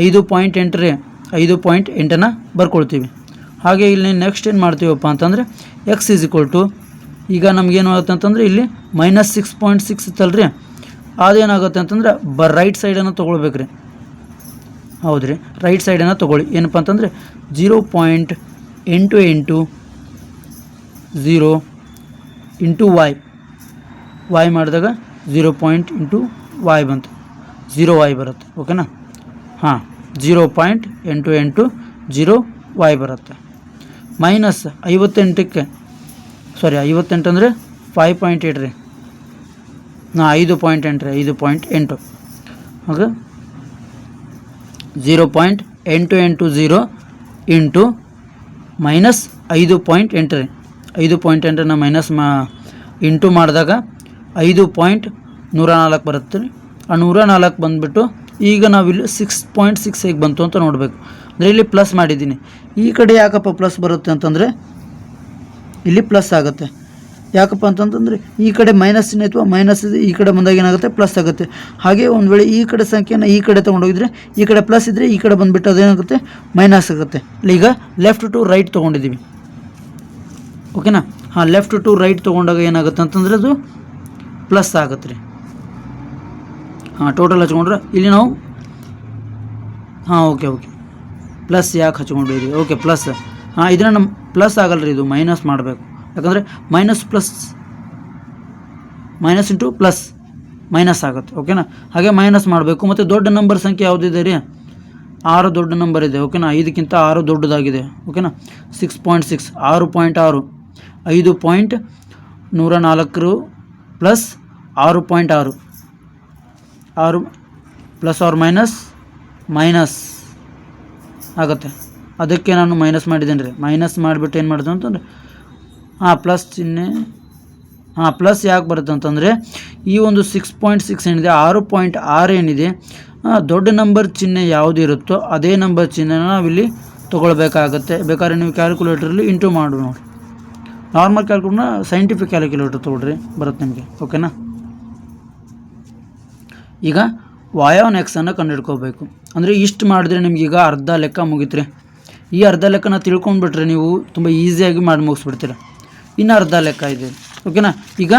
5.8 ರೀ. 5.8 ಬರ್ಕೊಳ್ತೀವಿ. ಹಾಗೆ ಇಲ್ಲಿ ನೆಕ್ಸ್ಟ್ ಏನು ಮಾಡ್ತೀವಪ್ಪ ಅಂತಂದರೆ ಎಕ್ಸ್ ಇಸ್ ಈಕ್ವಲ್ ಟು, ಈಗ ನಮಗೇನು ಆಗುತ್ತೆ ಅಂತಂದರೆ ಇಲ್ಲಿ ಮೈನಸ್ 6.6 ಇತ್ತಲ್ರಿ, ಅದೇನಾಗುತ್ತೆ ಅಂತಂದರೆ ರೈಟ್ ಸೈಡನ್ನು ತೊಗೊಳ್ಬೇಕು ರೀ. ಹೌದು ರೀ, ರೈಟ್ ಸೈಡನ್ನು ತೊಗೊಳ್ಳಿ. ಏನಪ್ಪ ಅಂತಂದರೆ 0.880 ಇಂಟು y ಮಾಡಿದಾಗ 0.8 ಬಂತು, 0 ಬರುತ್ತೆ. ಓಕೆನಾ. 0.880 ಬರುತ್ತೆ. ಮೈನಸ್ 58 ಅಂದರೆ 5.8 ರೀ. 5.8 ರೀ, 5.8. ಹಾಗೆ 0.880 ಇಂಟು ಮೈನಸ್ 5.8 ರೀ. 5.8 ಮೈನಸ್ ಇಂಟು ಮಾಡಿದಾಗ 5.104 ಬರುತ್ತೆ ರೀ. 104 ಬಂದುಬಿಟ್ಟು ಈಗ ನಾವಿಲ್ಲಿ 6.6 ಹೇಗೆ ಬಂತು ಅಂತ ನೋಡಬೇಕು. ಅಂದರೆ ಇಲ್ಲಿ ಪ್ಲಸ್ ಮಾಡಿದ್ದೀನಿ. ಈ ಕಡೆ ಯಾಕಪ್ಪ ಪ್ಲಸ್ ಬರುತ್ತೆ ಅಂತಂದರೆ ಇಲ್ಲಿ ಪ್ಲಸ್ ಆಗುತ್ತೆ. ಯಾಕಪ್ಪ ಅಂತಂತಂದರೆ ಈ ಕಡೆ ಮೈನಸ್ ಅಥವಾ ಮೈನಸ್ ಈ ಕಡೆ ಬಂದಾಗ ಏನಾಗುತ್ತೆ ಪ್ಲಸ್ ಆಗುತ್ತೆ. ಹಾಗೆ ಒಂದು ವೇಳೆ ಈ ಕಡೆ ಸಂಖ್ಯೆನ ಈ ಕಡೆ ತೊಗೊಂಡೋಗಿದ್ರೆ ಈ ಕಡೆ ಪ್ಲಸ್ ಇದ್ದರೆ ಈ ಕಡೆ ಬಂದುಬಿಟ್ಟು ಅದೇನಾಗುತ್ತೆ ಮೈನಸ್ ಆಗುತ್ತೆ. ಈಗ ಲೆಫ್ಟ್ ಟು ರೈಟ್ ತೊಗೊಂಡಿದ್ದೀವಿ. ಓಕೆನಾ. ಲೆಫ್ಟ್ ಟು ರೈಟ್ ತೊಗೊಂಡಾಗ ಏನಾಗುತ್ತೆ ಅಂತಂದರೆ ಅದು ಪ್ಲಸ್ ಆಗುತ್ತೆ ರೀ. ಟೋಟಲ್ ಹಚ್ಕೊಂಡ್ರೆ ಇಲ್ಲಿ ನಾವು ಓಕೆ ಪ್ಲಸ್ ಯಾಕೆ ಹಚ್ಕೊಂಡಿದ್ದೀವಿ. ಓಕೆ ಪ್ಲಸ್ ಇದನ್ನು ನಮ್ಮ ಪ್ಲಸ್ ಆಗಲ್ಲ ರೀ, ಇದು ಮೈನಸ್ ಮಾಡಬೇಕು. ಯಾಕಂದರೆ ಮೈನಸ್ ಇಂಟು ಪ್ಲಸ್ ಮೈನಸ್ ಆಗುತ್ತೆ. ಓಕೆನಾ. ಹಾಗೆ ಮೈನಸ್ ಮಾಡಬೇಕು. ಮತ್ತು ದೊಡ್ಡ ನಂಬರ್ ಸಂಖ್ಯೆ ಯಾವುದಿದೆ ರೀ, 6 ದೊಡ್ಡ ನಂಬರ್ ಇದೆ ಓಕೆನಾ, 5ಕ್ಕಿಂತ 6 ದೊಡ್ಡದಾಗಿದೆ ಓಕೆನಾ. 6.6 6.6 5.104 ಪ್ಲಸ್ 6.6 6 ಪ್ಲಸ್ ಆರ್ ಮೈನಸ್ ಆಗುತ್ತೆ. ಅದಕ್ಕೆ ನಾನು ಮೈನಸ್ ಮಾಡಿದ್ದೇನೆ ರೀ. ಮೈನಸ್ ಮಾಡಿಬಿಟ್ಟು ಏನು ಮಾಡಿದೆ ಅಂತಂದರೆ ಪ್ಲಸ್ ಚಿಹ್ನೆ ಪ್ಲಸ್ ಯಾಕೆ ಬರುತ್ತೆ ಅಂತಂದರೆ ಈ ಒಂದು 6.6 ಏನಿದೆ 6.6 ಏನಿದೆ ದೊಡ್ಡ ನಂಬರ್ ಚಿಹ್ನೆ ಯಾವುದು ಇರುತ್ತೋ ಅದೇ ನಂಬರ್ ಚಿಹ್ನೆನ ನಾವಿಲ್ಲಿ ತೊಗೊಳ್ಬೇಕಾಗತ್ತೆ. ಬೇಕಾದ್ರೆ ನೀವು ಕ್ಯಾಲ್ಕುಲೇಟ್ರಲ್ಲಿ ಇಂಟು ಮಾಡಿ ನೋಡಿ. ನಾರ್ಮಲ್ ಕ್ಯಾಲ್ಕುಲೇಟರ್ನ ಸೈಂಟಿಫಿಕ್ ಕ್ಯಾಲ್ಕುಲೇಟರ್ ತೊಗೊಳ್ರಿ, ಬರುತ್ತೆ ನಿಮಗೆ ಓಕೆನಾ. ಈಗ y ಆನ್ ಎಕ್ಸನ್ನು ಕಂಡುಹಿಡ್ಕೋಬೇಕು ಅಂದರೆ ಇಷ್ಟು ಮಾಡಿದ್ರೆ ನಿಮ್ಗೆ ಈಗ ಅರ್ಧ ಲೆಕ್ಕ ಮುಗಿತ್ರಿ. ಈ ಅರ್ಧ ಲೆಕ್ಕನ ತಿಳ್ಕೊಂಡ್ಬಿಟ್ರೆ ನೀವು ತುಂಬ ಈಸಿಯಾಗಿ ಮಾಡಿ ಮುಗಿಸ್ಬಿಡ್ತೀರ. ಇನ್ನು ಅರ್ಧ ಲೆಕ್ಕ ಇದೆ ಓಕೆನಾ. ಈಗ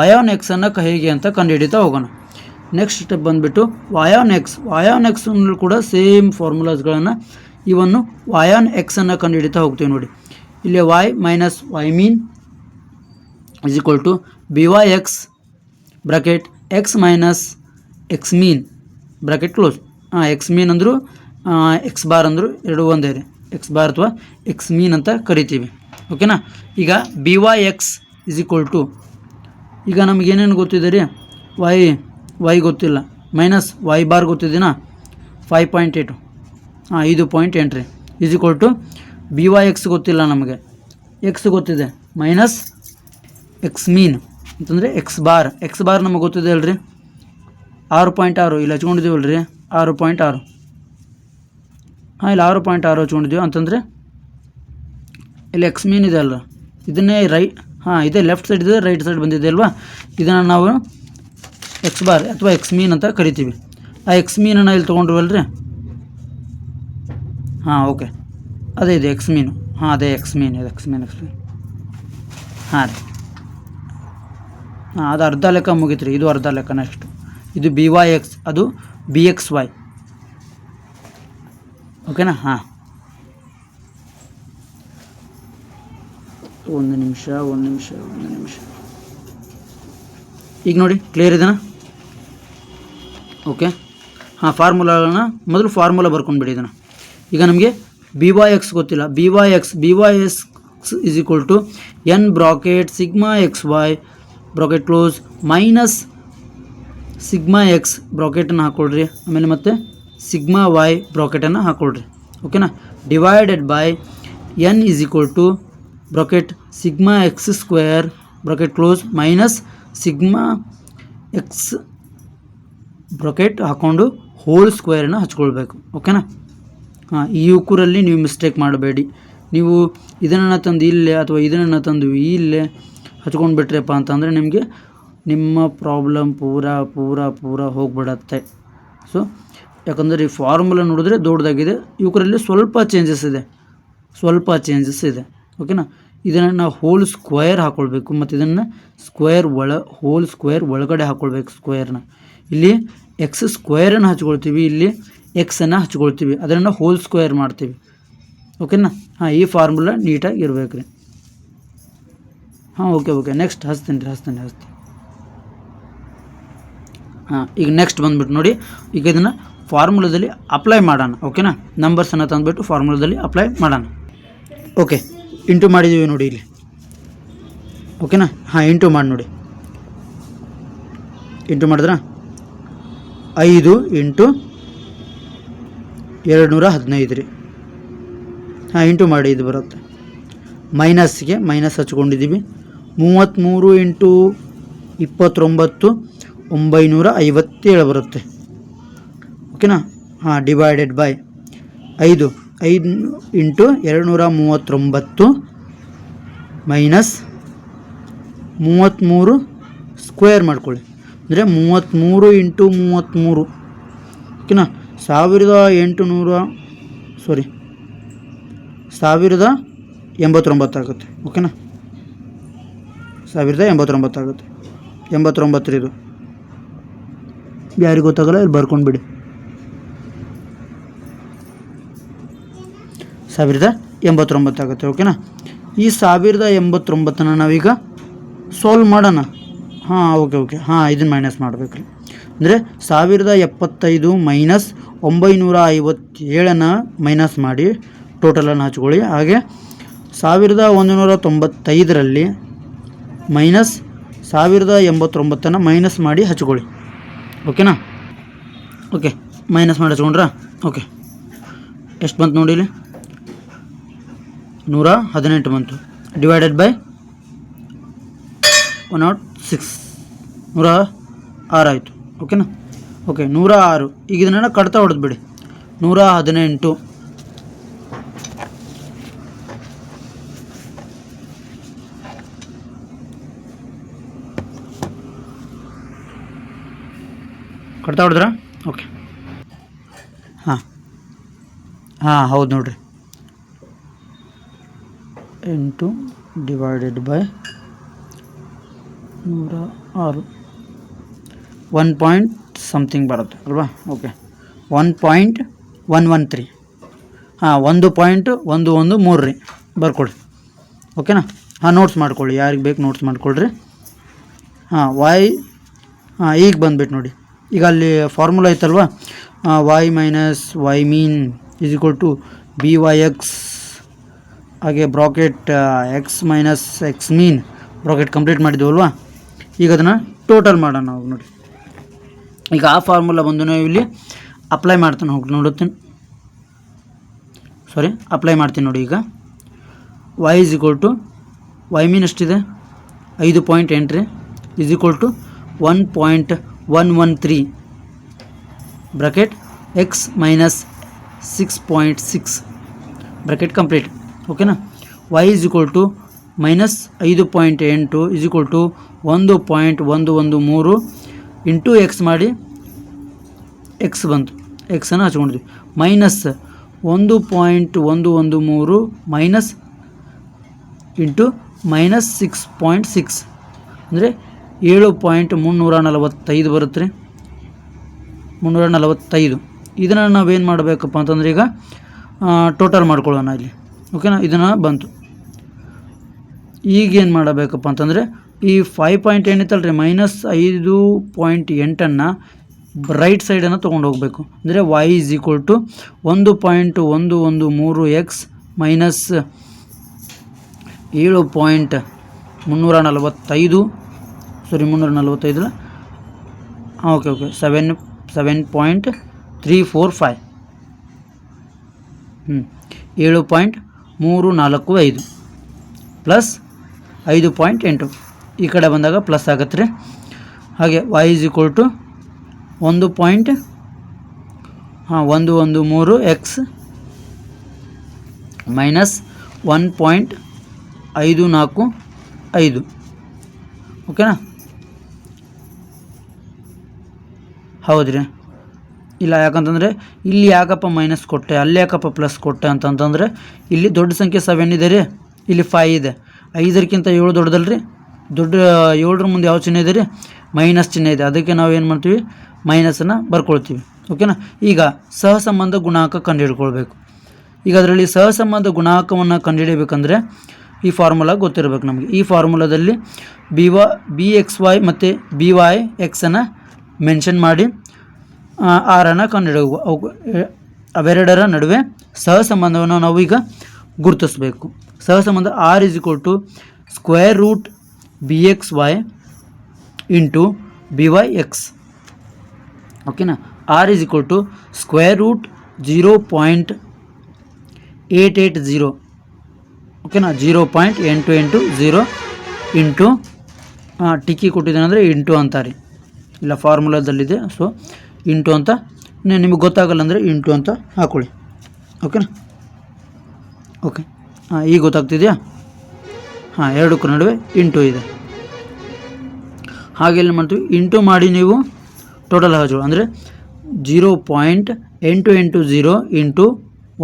y ಆನ್ ಎಕ್ಸನ್ನು ಹೇಗೆ ಅಂತ ಕಂಡುಹಿಡಿತಾ ಹೋಗೋಣ. ನೆಕ್ಸ್ಟ್ ಸ್ಟೆಪ್ ಬಂದುಬಿಟ್ಟು y ಆನ್ ಎಕ್ಸ್ ಕೂಡ ಸೇಮ್ ಫಾರ್ಮುಲಾಸ್ಗಳನ್ನು ಇವನ್ನು y ಆನ್ ಎಕ್ಸನ್ನು ಕಂಡುಹಿಡಿತಾ ಹೋಗ್ತೀವಿ ನೋಡಿ. ಇಲ್ಲಿ y minus y mean is equal to by(x) bracket x minus x mean bracket close. X mean ಅಂದರು ಎಕ್ಸ್ ಬಾರ್ ಅಂದರು ಎರಡು ಒಂದೇ ರೀ. ಎಕ್ಸ್ ಬಾರ್ ಅಥವಾ ಎಕ್ಸ್ ಮೀನ್ ಅಂತ ಕರಿತೀವಿ ಓಕೆನಾ. ಈಗ by(x) ಇಸ್ ಈಕ್ವಲ್ ಟು ಈಗ ನಮಗೇನೇನು ಗೊತ್ತಿದೆ ರೀ, ವೈ ಗೊತ್ತಿಲ್ಲ, ಮೈನಸ್ y ಬಾರ್ ಗೊತ್ತಿದ್ದೀನಾ 5.8 5.8 ರೀ ಇಸ್ ಈಕ್ವಲ್ ಟು by(x) ಗೊತ್ತಿಲ್ಲ ನಮಗೆ, ಎಕ್ಸ್ ಗೊತ್ತಿದೆ ಮೈನಸ್ ಎಕ್ಸ್ ಮೀನ್ ಅಂತಂದರೆ ಎಕ್ಸ್ ಬಾರ್ ನಮಗೆ ಗೊತ್ತಿದೆ ಅಲ್ರಿ 6.6 ಇಲ್ಲಿ ಹಚ್ಕೊಂಡಿದ್ದೀವಲ್ಲ ರೀ 6.6 ಇಲ್ಲಿ 6.6 ಹಚ್ಕೊಂಡಿದ್ದೀವಿ ಅಂತಂದರೆ ಇಲ್ಲಿ ಎಕ್ಸ್ ಮೀನ್ ಇದೆ ಅಲ್ಲ, ಇದನ್ನೇ ಇದೇ ಲೆಫ್ಟ್ ಸೈಡ್ ಇದೆ ರೈಟ್ ಸೈಡ್ ಬಂದಿದೆ ಅಲ್ವಾ, ಇದನ್ನು ನಾವು ಎಕ್ಸ್ ಬಾರ್ ಅಥವಾ ಎಕ್ಸ್ ಮೀನ್ ಅಂತ ಕರಿತೀವಿ. ಆ ಎಕ್ಸ್ ಮೀನನ್ನು ಇಲ್ಲಿ ತೊಗೊಂಡ್ರವಲ್ರಿ ಓಕೆ ಅದೇ ಇದೆ ಎಕ್ಸ್ ಮೀನು ಅದೇ ಎಕ್ಸ್ ಮೀನ್ ರೀ ಅದು ಅರ್ಧ ಲೆಕ್ಕ ಮುಗೀತು ರೀ. ಇದು ಅರ್ಧ ಲೆಕ್ಕ. ನೆಕ್ಸ್ಟ್ ಇದು by(x) ಅದು bxy ಓಕೆನಾ. ಒಂದು ನಿಮಿಷ ಈಗ ನೋಡಿ ಕ್ಲಿಯರ್ ಇದೆನಾ ಓಕೆ. ಫಾರ್ಮುಲಾಗಳನ್ನ ಮೊದಲು ಫಾರ್ಮುಲಾ ಬರ್ಕೊಂಡ್ಬಿಡಿ ಇದನ್ನು. ಈಗ ನಮಗೆ by(x) ಗೊತ್ತಿಲ್ಲ. by(x) is equal to n bracket sigma xy bracket close minus sigma x ಬ್ರಾಕೆಟನ್ನು ಹಾಕ್ಕೊಳ್ರಿ, ಆಮೇಲೆ ಮತ್ತೆ ಸಿಗ್ಮಾ ವೈ ಬ್ರಾಕೆಟನ್ನು ಹಾಕ್ಕೊಳ್ರಿ ಓಕೆನಾ. Divided by n is equal to bracket sigma x square bracket close minus sigma x bracket ಹಾಕ್ಕೊಂಡು whole ಸ್ಕ್ವೇರನ್ನು ಹಚ್ಕೊಳ್ಬೇಕು ಓಕೆನಾ. ಈ ಉಕ್ಕೂರಲ್ಲಿ ನೀವು ಮಿಸ್ಟೇಕ್ ಮಾಡಬೇಡಿ. ನೀವು ಇದನ್ನು ತಂದು ಇಲ್ಲೇ ಅಥವಾ ಇದನ್ನು ತಂದು ಇಲ್ಲೇ ಹಚ್ಕೊಂಡು ಬಿಟ್ರಪ್ಪ ಅಂತಂದರೆ ನಿಮಗೆ ನಿಮ್ಮ ಪ್ರಾಬ್ಲಮ್ ಪೂರ ಹೋಗ್ಬಿಡತ್ತೆ. ಸೊ ಯಾಕಂದರೆ ಈ ಫಾರ್ಮುಲಾ ನೋಡಿದ್ರೆ ದೊಡ್ಡದಾಗಿದೆ, ಇವರಲ್ಲಿ ಸ್ವಲ್ಪ ಚೇಂಜಸ್ ಇದೆ ಓಕೆನಾ. ಇದನ್ನು ನಾವು ಹೋಲ್ ಸ್ಕ್ವೇರ್ ಹಾಕ್ಕೊಳ್ಬೇಕು ಮತ್ತು ಇದನ್ನು ಹೋಲ್ ಸ್ಕ್ವೇರ್ ಒಳಗಡೆ ಹಾಕ್ಕೊಳ್ಬೇಕು ಸ್ಕ್ವೇರ್ನ. ಇಲ್ಲಿ ಎಕ್ಸ್ ಸ್ಕ್ವೇರನ್ನು ಹಚ್ಕೊಳ್ತೀವಿ, ಇಲ್ಲಿ ಎಕ್ಸನ್ನು ಹಚ್ಕೊಳ್ತೀವಿ, ಅದನ್ನು ಹೋಲ್ ಸ್ಕ್ವೇರ್ ಮಾಡ್ತೀವಿ ಓಕೆನಾ. ಈ ಫಾರ್ಮುಲಾ ನೀಟಾಗಿ ಇರಬೇಕು ರೀ. ಓಕೆ ನೆಕ್ಸ್ಟ್ ಹಚ್ತೀನಿ. ಈಗ ನೆಕ್ಸ್ಟ್ ಬಂದುಬಿಟ್ಟು ನೋಡಿ, ಈಗ ಇದನ್ನು ಫಾರ್ಮುಲಾದಲ್ಲಿ ಅಪ್ಲೈ ಮಾಡೋಣ ಓಕೆನಾ. ನಂಬರ್ಸನ್ನು ತಂದುಬಿಟ್ಟು ಫಾರ್ಮುಲಾದಲ್ಲಿ ಅಪ್ಲೈ ಮಾಡೋಣ. ಓಕೆ ಇಂಟು ಮಾಡಿದ್ದೀವಿ ನೋಡಿ ಇಲ್ಲಿ ಓಕೆನಾ. ಇಂಟು ಮಾಡಿ ನೋಡಿ. ಇಂಟು ಮಾಡಿದ್ರ 5 ಇಂಟು 215 ರೀ. ಇಂಟು ಮಾಡಿ ಇದು ಬರುತ್ತೆ. ಮೈನಸ್ಗೆ ಮೈನಸ್ ಹಚ್ಕೊಂಡಿದ್ದೀವಿ. 33 ಇಂಟು 29 957 ಬರುತ್ತೆ ಓಕೆನಾ. Divided by 5 into 239 minus 33 square ಮಾಡ್ಕೊಳ್ಳಿ, ಅಂದರೆ 33 ಇಂಟು 33 ಓಕೆನಾ. 1089 ಆಗುತ್ತೆ ಓಕೆನಾ. 1089 ಆಗುತ್ತೆ. 89 ಇದು ಯಾರಿಗೆ ಗೊತ್ತಾಗಲ್ಲ ಇಲ್ಲಿ ಬರ್ಕೊಂಡ್ಬಿಡಿ. 1089 ಆಗುತ್ತೆ ಓಕೆನಾ. ಈ 1089 ನಾವೀಗ ಸಾಲ್ವ್ ಮಾಡೋಣ. ಓಕೆ ಇದನ್ನು ಮೈನಸ್ ಮಾಡಬೇಕು ರೀ. ಅಂದರೆ 1075 ಮೈನಸ್ 957 ಮೈನಸ್ ಮಾಡಿ ಟೋಟಲನ್ನು ಹಚ್ಕೊಳ್ಳಿ. ಹಾಗೆ 1195ರಲ್ಲಿ ಮೈನಸ್ 1089 ಮೈನಸ್ ಮಾಡಿ ಹಚ್ಕೊಳ್ಳಿ. ಓಕೆನಾ? ಓಕೆ, ಮೈನಸ್ ಮಾಡಿ ಹಚ್ಕೊಂಡ್ರಾ? ಓಕೆ, ಎಷ್ಟು ಬಂತು ನೋಡಿ ಇಲ್ಲಿ 118 ಬಂತು. ಡಿವೈಡೆಡ್ ಬೈ 106 106 ಆಯಿತು. ಓಕೆನಾ? ಓಕೆ, 106. ಈಗ ಇದನ್ನು ಕಡ್ತಾ ಹೊಡೆದ್ಬಿಡಿ. 118 ಕಡ್ತಾ ಹೊಡೆದ್ರಾ? ಓಕೆ, ಹಾಂ ಹೌದು ನೋಡಿರಿ. 8 ಡಿವೈಡೆಡ್ ಬೈ 106 1 ಪಾಯಿಂಟ್ ಸಮಥಿಂಗ್ ಬರುತ್ತೆ ಅಲ್ವಾ? ಓಕೆ, 1.113. 1.113 ರೀ, ಬರ್ಕೊಳ್ರಿ. ಓಕೆನಾ? ನೋಟ್ಸ್ ಮಾಡ್ಕೊಳ್ಳಿ, ಯಾರಿಗೆ ಬೇಕು ನೋಟ್ಸ್ ಮಾಡ್ಕೊಳ್ರಿ. ವೈ ಈಗ ಬಂದುಬಿಟ್ಟು ನೋಡಿ, ಈಗ ಅಲ್ಲಿ ಫಾರ್ಮುಲಾ ಐತಲ್ವಾ, y minus y mean is equal to BYX, ಹಾಗೆ bracket x minus x mean bracket complete ಮಾಡಿದ್ದೀವಲ್ವಾ. ಈಗ ಅದನ್ನು ಟೋಟಲ್ ಮಾಡೋಣ ನಾವು ನೋಡಿ. ಈಗ ಆ ಫಾರ್ಮುಲಾ ಬಂದು ನಾವು ಇಲ್ಲಿ ಅಪ್ಲೈ ಮಾಡ್ತಾನೆ ಅಪ್ಲೈ ಮಾಡ್ತೀನಿ ನೋಡಿ. ಈಗ y is equal to y mean ಎಷ್ಟಿದೆ 5.8 ರೀ, is equal to 1.113 bracket x minus 6.6 bracket complete. ಓಕೆನಾ? y is equal to minus 5.8 is equal to 1.113 into x ಮಾಡಿ ಎಕ್ಸ್ ಬಂತು, ಎಕ್ಸನ್ನು ಹಚ್ಕೊಂಡಿದ್ವಿ. ಮೈನಸ್ 1.113 ಮೈನಸ್ ಇಂಟು ಮೈನಸ್ 6.6 ಅಂದರೆ 7.345 ಬರುತ್ತೆ ರೀ, 345. ಇದನ್ನು ನಾವೇನು ಮಾಡಬೇಕಪ್ಪ ಅಂತಂದರೆ ಈಗ ಟೋಟಲ್ ಮಾಡ್ಕೊಳ್ಳೋಣ ಇಲ್ಲಿ. ಓಕೆನಾ? ಇದನ್ನು ಬಂತು. ಈಗೇನು ಮಾಡಬೇಕಪ್ಪ ಅಂತಂದರೆ ಈ 5.8 ಇತ್ತಲ್ಲ ರೀ, ಮೈನಸ್ 5.8 ರೈಟ್ ಸೈಡನ್ನು ತೊಗೊಂಡು ಹೋಗಬೇಕು. ಅಂದರೆ y is equal to 1.113x minus 7.345 345 okay 7.345 7.345 plus 5.8 ಈ ಕಡೆ ಬಂದಾಗ ಪ್ಲಸ್ ಆಗತ್ತೆ ರೀ. ಹಾಗೆ y is equal to 1.113x minus 1.545. ಓಕೆನಾ? ಹೌದ್ರಿ, ಇಲ್ಲ ಯಾಕಂತಂದರೆ ಇಲ್ಲಿ ಯಾಕಪ್ಪ ಮೈನಸ್ ಕೊಟ್ಟೆ, ಅಲ್ಲಿ ಯಾಕಪ್ಪ ಪ್ಲಸ್ ಕೊಟ್ಟೆ ಅಂತಂತಂದರೆ ಇಲ್ಲಿ ದೊಡ್ಡ ಸಂಖ್ಯೆ 7 ಇದೆ ರೀ, ಇಲ್ಲಿ 5 ಇದೆ. 5ಕ್ಕಿಂತ 7 ದೊಡ್ಡದಲ್ಲ ರೀ, ದೊಡ್ಡ 7ರ ಮುಂದೆ ಯಾವ ಚಿಹ್ನೆ ಇದೆ ರೀ, ಮೈನಸ್ ಚಿಹ್ನೆ ಇದೆ. ಅದಕ್ಕೆ ನಾವು ಏನು ಮಾಡ್ತೀವಿ, ಮೈನಸನ್ನು ಬರ್ಕೊಳ್ತೀವಿ. ಓಕೆನಾ? ಈಗ ಸಹಸಂಬಂಧ ಗುಣಾಂಕ ಕಂಡುಹಿಡ್ಕೊಳ್ಬೇಕು. ಈಗ ಅದರಲ್ಲಿ ಸಹಸಂಬಂಧ ಗುಣಾಂಕವನ್ನು ಕಂಡುಹಿಡಿಯಬೇಕಂದ್ರೆ ಈ ಫಾರ್ಮುಲಾ ಗೊತ್ತಿರಬೇಕು ನಮಗೆ. ಈ ಫಾರ್ಮುಲಾದಲ್ಲಿ BXY ಮತ್ತು BYXನ್ನು ಮೆನ್ಷನ್ ಮಾಡಿ ಆರನ್ನು ಕಂಡುಹಿಡಬೇಕು. ಅವೆರಡರ ನಡುವೆ ಸಹಸಂಬಂಧವನ್ನು ನಾವು ಈಗ ಗುರುತಿಸಬೇಕು. ಸಹಸಂಬಂಧ R is equal to square root BXY into BYX. ಓಕೆನಾ? R is equal to square root 0.880. ಓಕೆನಾ? 0.880 ಇಂಟು ಟಿಕ್ಕಿ ಕೊಟ್ಟಿದ್ದಾನೆ ಅಂದರೆ ಇಂಟು ಅಂತಾರೆ, ಇಲ್ಲ ಫಾರ್ಮುಲಾದಲ್ಲಿದೆ. ಸೊ ಇಂಟು ಅಂತ ನಿಮಗೆ ಗೊತ್ತಾಗಲ್ಲ ಅಂದರೆ ಇಂಟು ಅಂತ ಹಾಕೊಳ್ಳಿ. ಓಕೆನಾ? ಓಕೆ, ಈಗ ಗೊತ್ತಾಗ್ತಿದೆಯಾ? ಎರಡಕ್ಕೂ ನಡುವೆ ಇಂಟು ಇದೆ. ಹಾಗೆ ಏನು ಮಾಡ್ತೀವಿ, ಇಂಟು ಮಾಡಿ ನೀವು ಟೋಟಲ್ ಹಚ್ಕೊಳ್ಳಿ. ಅಂದರೆ 0.880 ಇಂಟು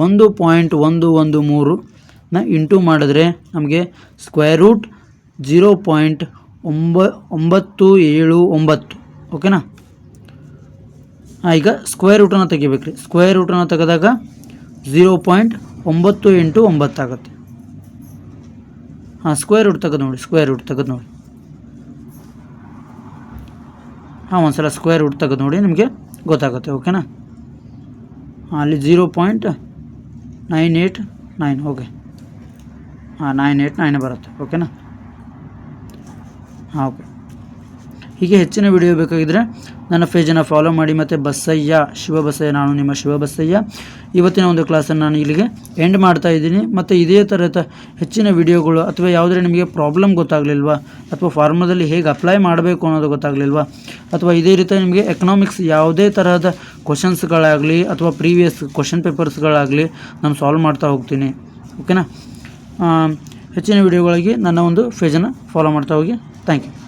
1.113 ಇಂಟು ಮಾಡಿದ್ರೆ ನಮಗೆ ಸ್ಕ್ವೇರ್ ರೂಟ್ 0.979. ಓಕೆನಾ? ಈಗ ಸ್ಕ್ವೇರ್ ರೂಟನ್ನು ತೆಗಿಬೇಕು ರೀ. ಸ್ಕ್ವೇರ್ ರೂಟನ್ನು ತೆಗೆದಾಗ 0.989 ಆಗುತ್ತೆ. ಸ್ಕ್ವೇರ್ ರೂಟ್ ತೆಗೆದು ನೋಡಿ, ಸ್ಕ್ವೇರ್ ರೂಟ್ ತೆಗೆದು ನೋಡಿ. ಹಾಂ ಒಂದು ಸಲ ಸ್ಕ್ವೇರ್ ರೂಟ್ ತೆಗೆದು ನೋಡಿ ನಿಮಗೆ ಗೊತ್ತಾಗುತ್ತೆ. ಓಕೆನಾ. ಅಲ್ಲಿ 0.989 ಓಕೆ. ಹಾಂ 989 ಬರುತ್ತೆ. ಓಕೆನಾ. ಹಾಂ ಓಕೆ. ಹೀಗೆ ಹೆಚ್ಚಿನ ವಿಡಿಯೋ ಬೇಕಾಗಿದ್ದರೆ ನನ್ನ ಪೇಜನ್ನು ಫಾಲೋ ಮಾಡಿ. ಮತ್ತು ಬಸಯ್ಯ, ಶಿವಬಸಯ್ಯ, ನಾನು ನಿಮ್ಮ ಶಿವಬಸಯ್ಯ. ಇವತ್ತಿನ ಒಂದು ಕ್ಲಾಸನ್ನು ನಾನು ಇಲ್ಲಿಗೆ ಎಂಡ್ ಮಾಡ್ತಾ ಇದ್ದೀನಿ. ಮತ್ತು ಇದೇ ಥರದ ಹೆಚ್ಚಿನ ವಿಡಿಯೋಗಳು ಅಥವಾ ಯಾವುದೇ ನಿಮಗೆ ಪ್ರಾಬ್ಲಮ್ ಗೊತ್ತಾಗಲಿಲ್ವಾ, ಅಥವಾ ಫಾರ್ಮುಲಾದಲ್ಲಿ ಹೇಗೆ ಅಪ್ಲೈ ಮಾಡಬೇಕು ಅನ್ನೋದು ಗೊತ್ತಾಗಲಿಲ್ವಾ, ಅಥವಾ ಇದೇ ರೀತಿ ನಿಮಗೆ ಎಕನಾಮಿಕ್ಸ್ ಯಾವುದೇ ತರಹದ ಕ್ವಶನ್ಸ್ಗಳಾಗಲಿ ಅಥವಾ ಪ್ರೀವಿಯಸ್ ಕ್ವಶನ್ ಪೇಪರ್ಸ್ಗಳಾಗಲಿ ನಾನು ಸಾಲ್ವ್ ಮಾಡ್ತಾ ಹೋಗ್ತೀನಿ. ಓಕೆನಾ. ಹೆಚ್ಚಿನ ವಿಡಿಯೋಗಳಿಗೆ ನನ್ನ ಒಂದು ಪೇಜನ್ನು ಫಾಲೋ ಮಾಡ್ತಾ ಹೋಗಿ. Thank you.